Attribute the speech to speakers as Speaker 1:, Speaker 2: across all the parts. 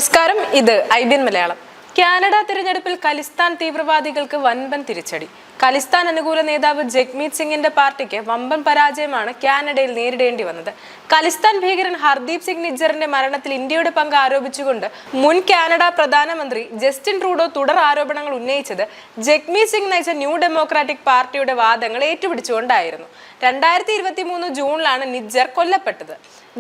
Speaker 1: നമസ്കാരം, ഇത് IBN Malayalam. Canada തിരഞ്ഞെടുപ്പിൽ ഖലിസ്ഥാൻ തീവ്രവാദികൾക്ക് വൻപൻ തിരിച്ചടി. ഖലിസ്ഥാൻ അനുകൂല നേതാവ് ജഗ്മീത് സിംഗിന്റെ പാർട്ടിക്ക് വമ്പൻ പരാജയമാണ് കാനഡയിൽ നേരിടേണ്ടി വന്നത്. ഖലിസ്ഥാൻ ഭീകരൻ ഹർദീപ് സിംഗ് നിജ്ജറിന്റെ മരണത്തിൽ ഇന്ത്യയുടെ പങ്ക് ആരോപിച്ചുകൊണ്ട് മുൻ കാനഡ പ്രധാനമന്ത്രി ജസ്റ്റിൻ ട്രൂഡോ തുടർ ആരോപണങ്ങൾ ഉന്നയിച്ചത് ജഗ്മീത് സിംഗ് നയിച്ച ന്യൂ ഡെമോക്രാറ്റിക് പാർട്ടിയുടെ വാദങ്ങൾ ഏറ്റുപിടിച്ചുകൊണ്ടായിരുന്നു. 2023 ജൂണിലാണ് നിജ്ജർ കൊല്ലപ്പെട്ടത്.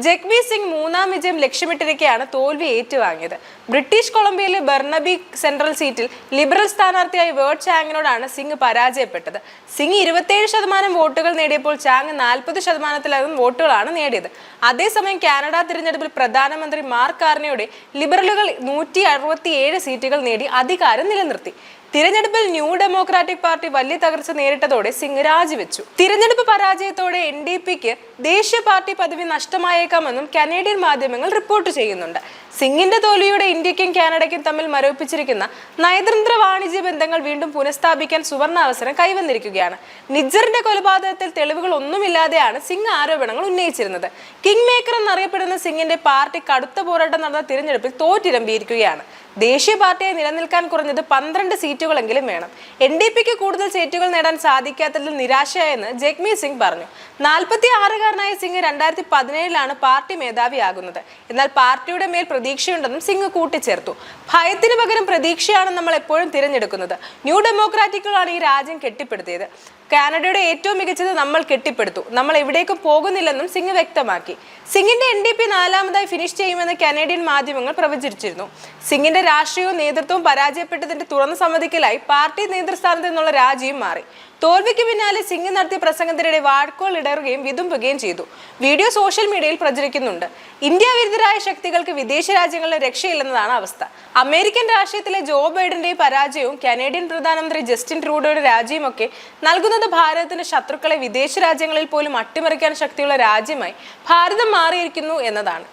Speaker 1: ജഗ്മീത് സിംഗ് മൂന്നാം വിജയം ലക്ഷ്യമിട്ടിരിക്കെയാണ് തോൽവി ഏറ്റുവാങ്ങിയത്. ബ്രിട്ടീഷ് കൊളംബിയയിലെ ബർണബി സെൻട്രൽ സീറ്റിൽ ലിബറൽ സ്ഥാനാർത്ഥിയായ വേർഡ് ചാങ്ങിനോടാണ് സിംഗ് പരാജയപ്പെട്ടത്. സിംഗ് 27% വോട്ടുകൾ നേടിയപ്പോൾ ചാങ് 40%-ലധികം വോട്ടുകളാണ് നേടിയത്. അതേസമയം കാനഡ തിരഞ്ഞെടുപ്പിൽ പ്രധാനമന്ത്രി മാർക്ക് കാർണിയുടെ ലിബറലുകൾ 167 സീറ്റുകൾ നേടി അധികാരം നിലനിർത്തി. തിരഞ്ഞെടുപ്പിൽ ന്യൂ ഡെമോക്രാറ്റിക് പാർട്ടി വലിയ തകർച്ച നേരിട്ടതോടെ സിംഗ് രാജിവെച്ചു. തിരഞ്ഞെടുപ്പ് പരാജയത്തോടെ NDPക്ക് ദേശീയ പാർട്ടി പദവി നഷ്ടമായേക്കാമെന്നും കനേഡിയൻ മാധ്യമങ്ങൾ റിപ്പോർട്ട് ചെയ്യുന്നുണ്ട്. സിംഗിന്റെ തോൽവിയുടെ ഇന്ത്യക്കും കാനഡയ്ക്കും തമ്മിൽ മരവിപ്പിച്ചിരിക്കുന്ന നയതന്ത്ര വാണിജ്യ ബന്ധങ്ങൾ വീണ്ടും പുനഃസ്ഥാപിക്കാൻ സുവർണാവസരം കൈവന്നിരിക്കുകയാണ്. നിജ്ജറിന്റെ കൊലപാതകത്തിൽ തെളിവുകൾ ഒന്നുമില്ലാതെയാണ് സിംഗ് ആരോപണങ്ങൾ ഉന്നയിച്ചിരുന്നത്. കിങ് മേക്കർ എന്നറിയപ്പെടുന്ന സിംഗിന്റെ പാർട്ടി കടുത്ത പോരാട്ടം നടന്ന തിരഞ്ഞെടുപ്പിൽ തോറ്റിരമ്പിയിരിക്കുകയാണ്. ദേശീയ പാർട്ടിയായി നിലനിൽക്കാൻ കുറഞ്ഞത് 12 സീറ്റുകളെങ്കിലും വേണം. NDPക്ക് കൂടുതൽ സീറ്റുകൾ നേടാൻ സാധിക്കാത്തതിൽ നിരാശയായെന്ന് ജഗ്മീത് സിംഗ് പറഞ്ഞു. 46-കാരനായ സിംഗ് 2017-ലാണ് പാർട്ടി മേധാവിയാകുന്നത്. എന്നാൽ പാർട്ടിയുടെ മേൽ പ്രതീക്ഷയുണ്ടെന്നും സിംഗ് കൂട്ടിച്ചേർത്തു. ഭയത്തിന് പകരം പ്രതീക്ഷയാണ് നമ്മൾ എപ്പോഴും തിരഞ്ഞെടുക്കുന്നത്. ന്യൂ ഡെമോക്രാറ്റിക്കുകളാണ് ഈ രാജ്യം കെട്ടിപ്പടുത്തിയത്. കാനഡയുടെ ഏറ്റവും മികച്ചത് നമ്മൾ കെട്ടിപ്പടുത്തു. നമ്മൾ എവിടേക്കും പോകുന്നില്ലെന്നും സിംഗ് വ്യക്തമാക്കി. സിംഗിന്റെ NDP 4ാമതായി ഫിനിഷ് ചെയ്യുമെന്ന് കനേഡിയൻ മാധ്യമങ്ങൾ പ്രവചിച്ചിരുന്നു. സിംഗിന്റെ രാഷ്ട്രീയവും നേതൃത്വവും പരാജയപ്പെട്ടതിന്റെ തുറന്ന സമ്മതിക്കലായി പാർട്ടി നേതൃസ്ഥാനത്ത് നിന്നുള്ള രാജിയും മാറി. തോൽവിക്ക് പിന്നാലെ സിംഗ് നടത്തിയ പ്രസംഗത്തിനിടെ വാക്കുകൾ ഇടറുകയും വിതുമ്പുകയും ചെയ്തു. വീഡിയോ സോഷ്യൽ മീഡിയയിൽ പ്രചരിക്കുന്നുണ്ട്. ഇന്ത്യ വിരുദ്ധരായ ശക്തികൾക്ക് വിദേശ രാജ്യങ്ങളിലെ രക്ഷയില്ലെന്നതാണ് അവസ്ഥ. അമേരിക്കൻ രാഷ്ട്രീയത്തിലെ ജോ ബൈഡന്റെയും പരാജയവും കനേഡിയൻ പ്രധാനമന്ത്രി ജസ്റ്റിൻ ട്രൂഡോയുടെ രാജിയും ഒക്കെ നൽകുന്നത് ഭാരതത്തിന്റെ ശത്രുക്കളെ വിദേശ രാജ്യങ്ങളിൽ പോലും അട്ടിമറിക്കാൻ ശക്തിയുള്ള രാജ്യമായി ഭാരതം മാറിയിരിക്കുന്നു എന്നതാണ്.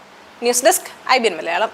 Speaker 1: News desk IBN Malayalam.